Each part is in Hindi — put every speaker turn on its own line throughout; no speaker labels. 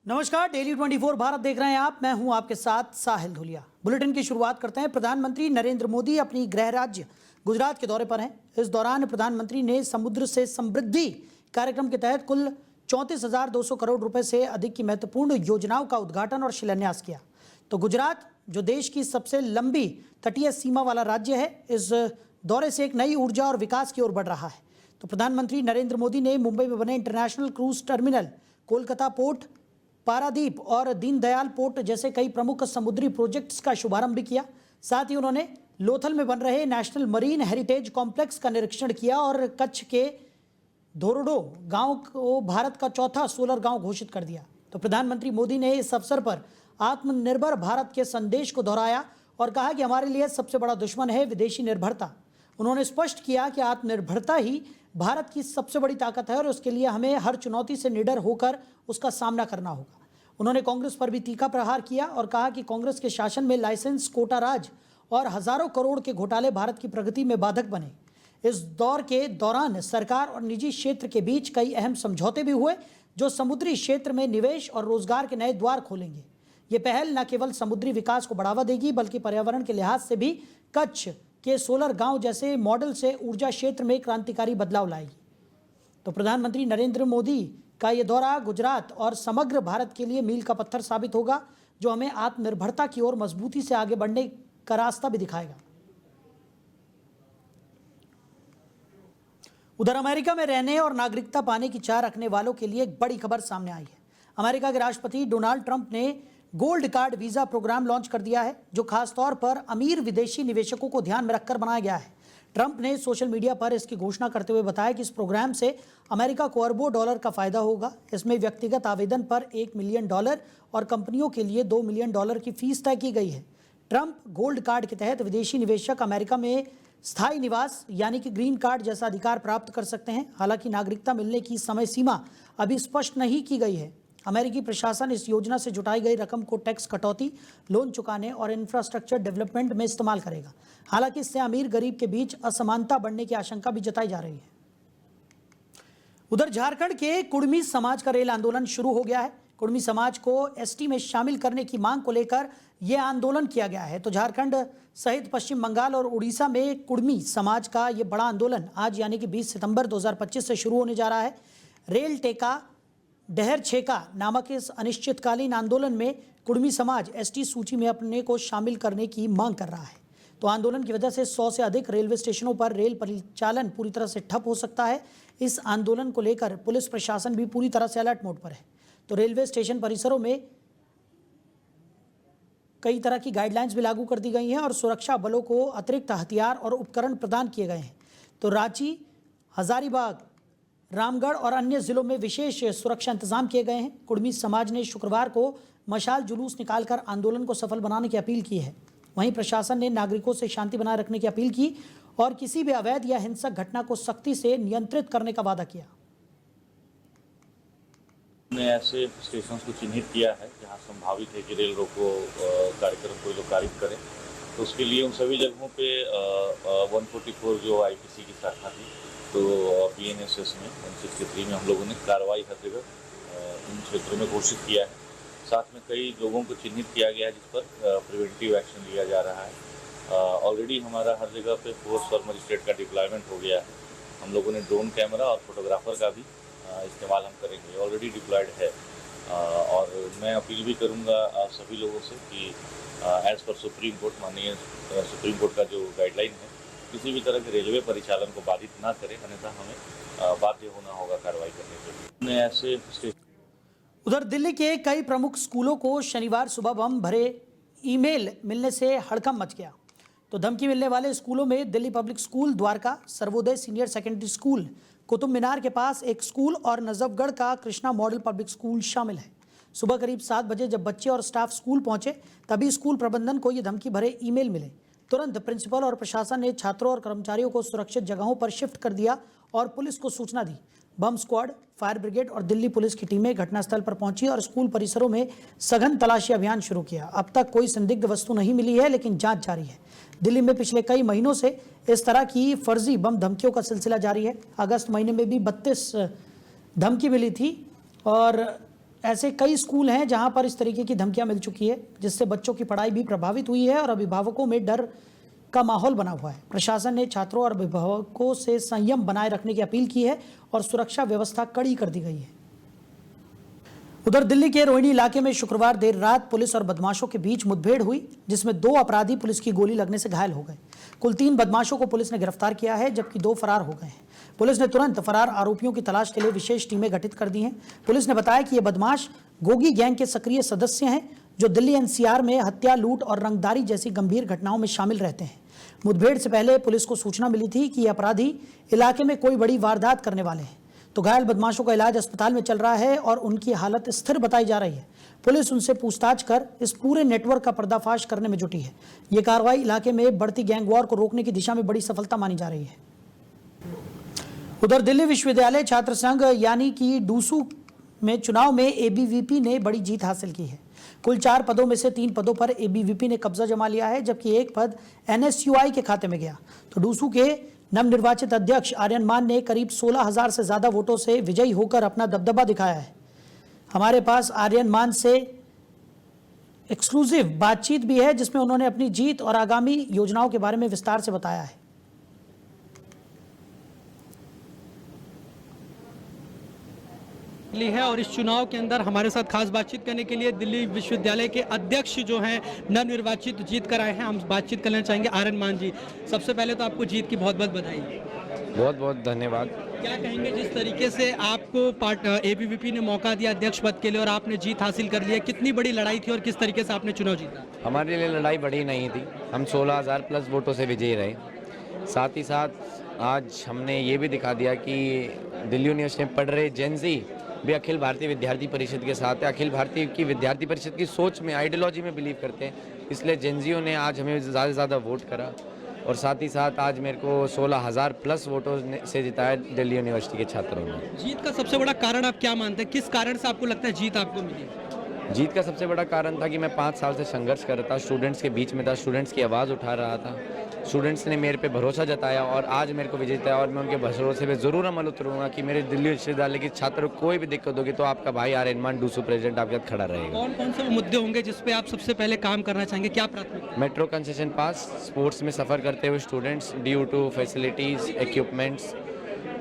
नमस्कार, डेली 24 भारत देख रहे हैं आप। मैं हूं आपके साथ साहिल धुलिया। बुलेटिन की शुरुआत करते हैं। प्रधानमंत्री नरेंद्र मोदी अपनी गृह राज्य गुजरात के दौरे पर हैं। इस दौरान प्रधानमंत्री ने समुद्र से समृद्धि कार्यक्रम के तहत कुल 34,200 करोड़ रुपए से अधिक की महत्वपूर्ण योजनाओं का उद्घाटन और शिलान्यास किया। तो गुजरात, जो देश की सबसे लंबी तटीय सीमा वाला राज्य है, इस दौरे से एक नई ऊर्जा और विकास की ओर बढ़ रहा है। तो प्रधानमंत्री नरेंद्र मोदी ने मुंबई में बने international cruise terminal, Kolkata port, Paradip और दीनदयाल पोर्ट जैसे कई प्रमुख समुद्री प्रोजेक्ट्स का शुभारंभ भी किया। साथ ही उन्होंने लोथल में बन रहे नेशनल मरीन हेरिटेज कॉम्प्लेक्स का निरीक्षण किया और कच्छ के धोरडो गांव को भारत का चौथा सोलर गांव घोषित कर दिया। तो प्रधानमंत्री मोदी ने इस अवसर पर आत्मनिर्भर भारत के संदेश को दोहराया और कहा कि हमारे लिए सबसे बड़ा दुश्मन है विदेशी निर्भरता। उन्होंने स्पष्ट किया कि आत्मनिर्भरता ही भारत की सबसे बड़ी ताकत है और उसके लिए हमें हर चुनौती से निडर होकर उसका सामना करना होगा। उन्होंने कांग्रेस पर भी तीखा प्रहार किया और कहा कि कांग्रेस के शासन में लाइसेंस, कोटा राज और हजारों करोड़ के घोटाले भारत की प्रगति में बाधक बने। इस दौर के दौरान सरकार और निजी क्षेत्र के बीच कई अहम समझौते भी हुए, जो समुद्री क्षेत्र में निवेश और रोजगार के नए द्वार खोलेंगे। ये पहल न केवल समुद्री विकास को बढ़ावा देगी, बल्कि पर्यावरण के लिहाज से भी कच्छ के सोलर गांव जैसे मॉडल से ऊर्जा क्षेत्र में क्रांतिकारी बदलाव लाएगी। तो प्रधानमंत्री नरेंद्र मोदी का ये दौरा गुजरात और समग्र भारत के लिए मील का पत्थर साबित होगा, जो हमें आत्मनिर्भरता की ओर मजबूती से आगे बढ़ने का रास्ता भी दिखाएगा। उधर अमेरिका में रहने और नागरिकता पाने की चाह रखने वालों के लिए एक बड़ी खबर सामने आई है। अमेरिका के राष्ट्रपति डोनाल्ड ट्रंप ने gold card visa programme launch कर दिया है, जो खासतौर पर अमीर विदेशी निवेशकों को ध्यान में रखकर बनाया गया है। ट्रंप ने सोशल मीडिया पर इसकी घोषणा करते हुए बताया कि इस प्रोग्राम से अमेरिका को अरबों डॉलर का फायदा होगा। इसमें व्यक्तिगत आवेदन पर $1 मिलियन और कंपनियों के लिए $2 मिलियन की फीस तय की गई है। ट्रंप गोल्ड कार्ड के तहत विदेशी निवेशक अमेरिका में स्थायी निवास यानी कि ग्रीन कार्ड जैसा अधिकार प्राप्त कर सकते हैं। हालांकि नागरिकता मिलने की समय सीमा अभी स्पष्ट नहीं की गई है। अमेरिकी प्रशासन इस योजना से जुटाई गई रकम को टैक्स कटौती, लोन चुकाने और इंफ्रास्ट्रक्चर डेवलपमेंट में इस्तेमाल करेगा। हालांकि इससे अमीर गरीब के बीच असमानता बढ़ने की आशंका भी जताई जा रही है। उधर झारखंड के कुड़मी समाज का रेल आंदोलन शुरू हो गया है। कुड़मी समाज को एसटी में शामिल करने की मांग को लेकर यह आंदोलन किया गया है। तो झारखंड सहित पश्चिम बंगाल और उड़ीसा में कुड़मी समाज का यह बड़ा आंदोलन आज यानी कि 20 सितंबर 2025 से शुरू होने जा रहा है। रेल टेका डहर छेका नामक इस अनिश्चितकालीन आंदोलन में कुड़मी समाज एसटी सूची में अपने को शामिल करने की मांग कर रहा है। तो आंदोलन की वजह से 100 से अधिक रेलवे स्टेशनों पर रेल परिचालन पूरी तरह से ठप हो सकता है। इस आंदोलन को लेकर पुलिस प्रशासन भी पूरी तरह से अलर्ट मोड पर है। तो रेलवे स्टेशन परिसरों में कई तरह की गाइडलाइंस भी लागू कर दी गई हैं और सुरक्षा बलों को अतिरिक्त हथियार और उपकरण प्रदान किए गए हैं। तो रांची, हजारीबाग, रामगढ़ और अन्य जिलों में विशेष सुरक्षा इंतजाम किए गए हैं। कुड़मी समाज ने शुक्रवार को मशाल जुलूस निकालकर आंदोलन को सफल बनाने की अपील की है। वहीं प्रशासन ने नागरिकों से शांति बनाए रखने की अपील की और किसी भी अवैध या हिंसक घटना को सख्ती से नियंत्रित करने का वादा किया।
ने ऐसे स्टेशन को चिन्हित किया है जहां संभावित है कि रेल रोको कार्यक्रम को लोग पारित करें। तो उसके लिए उन सभी जगहों पे 144 जो आईपीसी की शाखा थी, तो बीएनएसएस में 163 में हम लोगों ने कार्रवाई हर जगह इन क्षेत्रों में घोषित किया है। साथ में कई लोगों को चिन्हित किया गया है जिस पर प्रिवेंटिव एक्शन लिया जा रहा है। ऑलरेडी हमारा हर जगह पे फोर्स और मजिस्ट्रेट का डिप्लॉयमेंट हो गया है। हम लोगों ने ड्रोन कैमरा और फोटोग्राफर का भी इस्तेमाल हम करेंगे, ऑलरेडी डिप्लॉयड है। और मैं अपील भी करूंगा सभी लोगों से कि एज पर सुप्रीम कोर्ट, माननीय सुप्रीम कोर्ट का जो गाइडलाइन है, किसी भी तरह के रेलवे परिचालन को बाधित ना करें, अन्यथा हमें बाध्य होना होगा कार्रवाई करने के लिए। ऐसे
उधर दिल्ली के कई प्रमुख स्कूलों को शनिवार सुबह बम भरे ईमेल मिलने से हड़कंप मच गया। तो धमकी मिलने वाले स्कूलों में Delhi public school Dwarka, Sarvodaya senior secondary school, Qutub Minar के पास एक स्कूल और नजफगढ़ का कृष्णा मॉडल पब्लिक स्कूल शामिल है। सुबह करीब 7 बजे जब बच्चे और स्टाफ स्कूल पहुंचे, तभी स्कूल प्रबंधन को ये धमकी भरे ईमेल मिले। तुरंत प्रिंसिपल और प्रशासन ने छात्रों और कर्मचारियों को सुरक्षित जगहों पर शिफ्ट कर दिया और पुलिस को सूचना दी। बम स्क्वाड, फायर ब्रिगेड और दिल्ली पुलिस की टीमें घटनास्थल पर पहुंची और स्कूल परिसरों में सघन तलाशी अभियान शुरू किया। अब तक कोई संदिग्ध वस्तु नहीं मिली है, लेकिन जांच जारी है। दिल्ली में पिछले कई महीनों से इस तरह की फर्जी बम धमकियों का सिलसिला जारी है। अगस्त महीने में भी 32 धमकी मिली थी और ऐसे कई स्कूल हैं जहां पर इस तरीके की धमकियां मिल चुकी है, जिससे बच्चों की पढ़ाई भी प्रभावित हुई है और अभिभावकों में डर का माहौल बना हुआ है। प्रशासन ने छात्रों और अभिभावकों से संयम बनाए रखने की अपील की है और सुरक्षा व्यवस्था कड़ी कर दी गई है। उधर दिल्ली के रोहिणी इलाके में शुक्रवार देर रात पुलिस और बदमाशों के बीच मुठभेड़ हुई, जिसमें 2 अपराधी पुलिस की गोली लगने से घायल हो गए। कुल 3 बदमाशों को पुलिस ने गिरफ्तार किया है, जबकि 2 फरार हो गए हैं। पुलिस ने तुरंत फरार आरोपियों की तलाश के लिए विशेष टीमें गठित कर दी हैं। पुलिस ने बताया कि ये बदमाश गोगी गैंग के सक्रिय सदस्य हैं, जो दिल्ली एनसीआर में हत्या, लूट और रंगदारी जैसी गंभीर घटनाओं में शामिल रहते हैं। मुठभेड़ से पहले पुलिस को सूचना मिली थी कि ये अपराधी इलाके में कोई बड़ी वारदात करने वाले हैं, तो घायल बदमाशों का इलाज अस्पताल में चल रहा है और उनकी हालत स्थिर बताई जा रही है। पुलिस उनसे पूछताछ कर इस पूरे नेटवर्क का पर्दाफाश करने में जुटी है। ये कार्रवाई इलाके में बढ़ती गैंग वॉर को रोकने की दिशा में बड़ी सफलता मानी जा रही है। उधर दिल्ली विश्वविद्यालय छात्र संघ यानी कि डूसू में चुनाव में एबीवीपी ने बड़ी जीत हासिल की है। कुल 4 पदों में से 3 पदों पर एबीवीपी ने कब्जा जमा लिया है, जबकि एक पद एनएसयूआई के खाते में गया। तो डूसू के नवनिर्वाचित अध्यक्ष आर्यन मान ने करीब 16,000 से ज्यादा वोटों से विजयी होकर अपना दबदबा दिखाया है। हमारे पास आर्यन मान से एक्सक्लूसिव बातचीत भी है, जिसमें उन्होंने अपनी जीत और आगामी योजनाओं के बारे में विस्तार से बताया है।
है और इस चुनाव के अंदर हमारे साथ खास बातचीत करने के लिए दिल्ली विश्वविद्यालय के अध्यक्ष जो हैं नवनिर्वाचित जीत कर आए हैं। हम बातचीत करना चाहेंगे आर्यन मान जी। सबसे पहले तो आपको जीत की बहुत बहुत बधाई।
बहुत बहुत धन्यवाद।
क्या कहेंगे, जिस तरीके से आपको एबीवीपी ने मौका दिया अध्यक्ष पद के लिए और आपने जीत हासिल कर लिया, कितनी बड़ी लड़ाई थी और किस तरीके से आपने चुनाव जीता?
हमारे लिए लड़ाई बड़ी नहीं थी, हम 16,000 प्लस वोटों से विजयी रहे। साथ ही साथ आज हमने ये भी दिखा दिया कि दिल्ली यूनिवर्सिटी में पढ़ रहे जेनजी भी अखिल भारतीय विद्यार्थी परिषद के साथ है। अखिल भारतीय की विद्यार्थी परिषद की सोच में, आइडियोलॉजी में बिलीव करते हैं, इसलिए जेनजियों ने आज हमें ज़्यादा से ज़्यादा वोट करा और साथ ही साथ आज मेरे को 16,000 प्लस वोटों से जिताया दिल्ली यूनिवर्सिटी के छात्रों ने।
जीत का सबसे बड़ा कारण आप क्या मानते हैं, किस कारण से आपको लगता है जीत आपको मिली?
जीत का सबसे बड़ा कारण था कि मैं 5 साल से संघर्ष कर रहा था, स्टूडेंट्स के बीच में था, स्टूडेंट्स की आवाज़ उठा रहा था। स्टूडेंट्स ने मेरे पे भरोसा जताया और आज मेरे को विजय दिलाया और मैं उनके भरोसे पे ज़रूर अमल उतरूंगा कि मेरे दिल्ली विश्वविद्यालय के छात्रों को कोई भी दिक्कत होगी तो आपका भाई आर्यन मान डूसू प्रेसिडेंट आपके साथ खड़ा रहेगा।
कौन कौन से मुद्दे होंगे जिस पे आप सबसे पहले काम करना चाहेंगे, क्या प्राथमिकता?
मेट्रो कंसेशन पास, स्पोर्ट्स में सफ़र करते हुए students due to facilities, equipments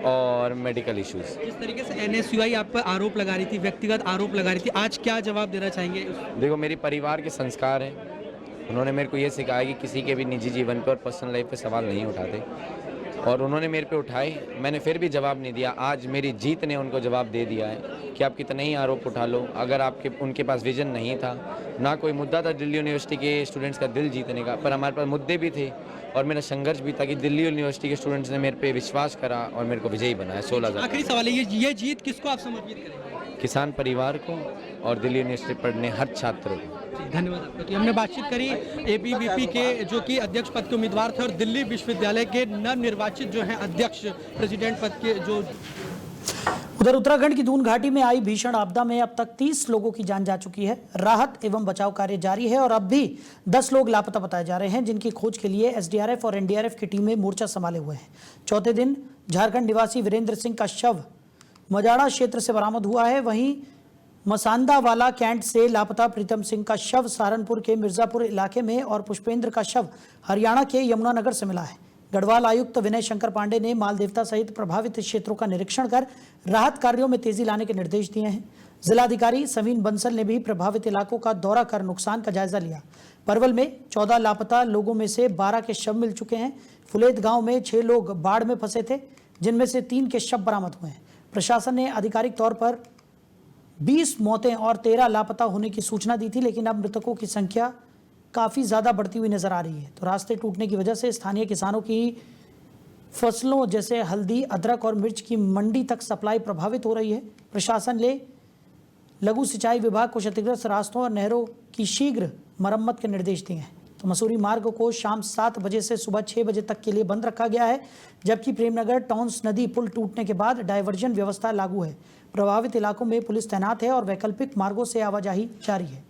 और मेडिकल इश्यूज़।
जिस तरीके से एनएसयूआई आप पर आरोप लगा रही थी, व्यक्तिगत आरोप लगा रही थी, आज क्या जवाब देना चाहेंगे?
देखो, मेरी परिवार के संस्कार हैं, उन्होंने मेरे को ये सिखाया कि किसी के भी निजी जीवन पर और पर्सनल लाइफ पे सवाल नहीं उठाते और उन्होंने मेरे पे उठाए, मैंने फिर भी जवाब नहीं दिया। आज मेरी जीत ने उनको जवाब दे दिया है कि आप कितने ही आरोप उठा लो, अगर आपके उनके पास विजन नहीं था, ना कोई मुद्दा था दिल्ली यूनिवर्सिटी के स्टूडेंट्स का दिल जीतने का, पर हमारे पास मुद्दे भी थे और मेरा संघर्ष भी था कि दिल्ली यूनिवर्सिटी के स्टूडेंट्स ने मेरे पे विश्वास करा और मेरे को विजयी बनाया। 16,000।
आखिरी सवाल है, ये जीत किसको आप समर्पित करेंगे?
किसान परिवार को और दिल्ली यूनिवर्सिटी पढ़ने हर छात्र को।
धन्यवाद आपका। तो हमने बातचीत करी एबीवीपी के जो कि अध्यक्ष पद के उम्मीदवार थे और दिल्ली विश्वविद्यालय के नवनिर्वाचित जो हैं अध्यक्ष प्रेसिडेंट पद के जो।
उधर उत्तराखंड की दून घाटी में आई भीषण आपदा में अब तक 30 लोगों की जान जा चुकी है। राहत एवं बचाव कार्य जारी है और अब भी 10 लोग लापता बताए जा रहे हैं, जिनकी खोज के लिए एसडीआरएफ और एनडीआरएफ की टीमें मोर्चा संभाले हुए हैं। चौथे दिन झारखंड निवासी वीरेंद्र सिंह का शव मजाड़ा क्षेत्र से बरामद हुआ है। वहीं मसांदावाला कैंट से लापता प्रीतम सिंह का शव सहारनपुर के मिर्जापुर इलाके में और पुष्पेंद्र का शव हरियाणा के यमुनानगर से मिला है। गढ़वाल आयुक्त विनय शंकर पांडे ने माल देवता सहित प्रभावित क्षेत्रों का निरीक्षण कर राहत कार्यों में तेजी लाने के निर्देश दिए हैं। जिलाधिकारी सवीन बंसल ने भी प्रभावित इलाकों का दौरा कर नुकसान का जायजा लिया। परवल में 14 लापता लोगों में से 12 के शव मिल चुके हैं। फुलेद गांव में 6 लोग बाढ़ में फंसे थे, जिनमें से 3 के शव बरामद हुए हैं। प्रशासन ने आधिकारिक तौर पर 20 मौतें और 13 लापता होने की सूचना दी थी, लेकिन अब मृतकों की संख्या काफ़ी ज़्यादा बढ़ती हुई नजर आ रही है। तो रास्ते टूटने की वजह से स्थानीय किसानों की फसलों जैसे हल्दी, अदरक और मिर्च की मंडी तक सप्लाई प्रभावित हो रही है। प्रशासन ने लघु सिंचाई विभाग को क्षतिग्रस्त रास्तों और नहरों की शीघ्र मरम्मत के निर्देश दिए हैं। तो मसूरी मार्ग को शाम 7 बजे से सुबह 6 बजे तक के लिए बंद रखा गया है, जबकि प्रेमनगर टॉन्स नदी पुल टूटने के बाद डायवर्जन व्यवस्था लागू है। प्रभावित इलाकों में पुलिस तैनात है और वैकल्पिक मार्गों से आवाजाही जारी है।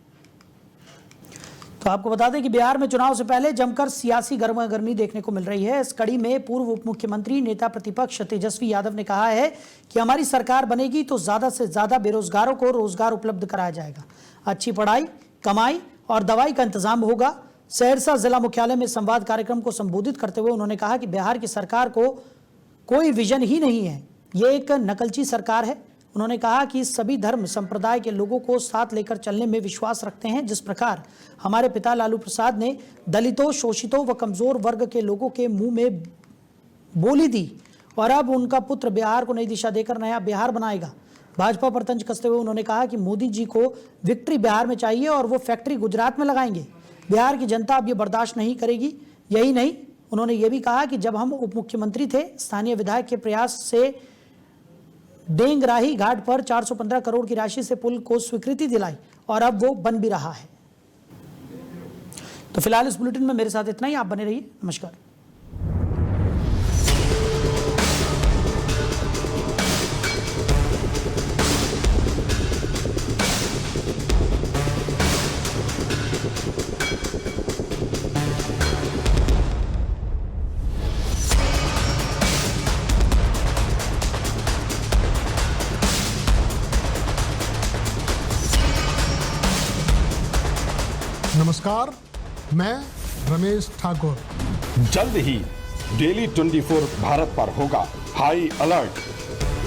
तो आपको बता दें कि बिहार में चुनाव से पहले जमकर सियासी गर्मागर्मी देखने को मिल रही है। इस कड़ी में पूर्व उप मुख्यमंत्री नेता प्रतिपक्ष तेजस्वी यादव ने कहा है कि हमारी सरकार बनेगी तो ज्यादा से ज्यादा बेरोजगारों को रोजगार उपलब्ध कराया जाएगा, अच्छी पढ़ाई, कमाई और दवाई का इंतजाम होगा। सहरसा जिला मुख्यालय में संवाद कार्यक्रम को संबोधित करते हुए उन्होंने कहा कि बिहार की सरकार को कोई विजन ही नहीं है, ये एक नकलची सरकार है। उन्होंने कहा कि सभी धर्म संप्रदाय के लोगों को साथ लेकर चलने में विश्वास रखते हैं। जिस प्रकार हमारे पिता लालू प्रसाद ने दलितों, शोषितों व कमजोर वर्ग के लोगों के मुंह में बोली दी और अब उनका पुत्र बिहार को नई दिशा देकर नया बिहार बनाएगा। भाजपा पर तंज कसते हुए उन्होंने कहा कि मोदी जी को विक्ट्री बिहार में चाहिए और वो फैक्ट्री गुजरात में लगाएंगे। बिहार की जनता अब ये बर्दाश्त नहीं करेगी। यही नहीं, उन्होंने ये भी कहा कि जब हम उप मुख्यमंत्री थे, स्थानीय विधायक के प्रयास से डेंगराही घाट पर 415 करोड़ की राशि से पुल को स्वीकृति दिलाई और अब वो बन भी रहा है। तो फिलहाल इस बुलेटिन में मेरे साथ इतना ही। आप बने रहिए। नमस्कार।
नमस्कार, मैं रमेश ठाकुर।
जल्द ही डेली 24 भारत पर होगा हाई अलर्ट।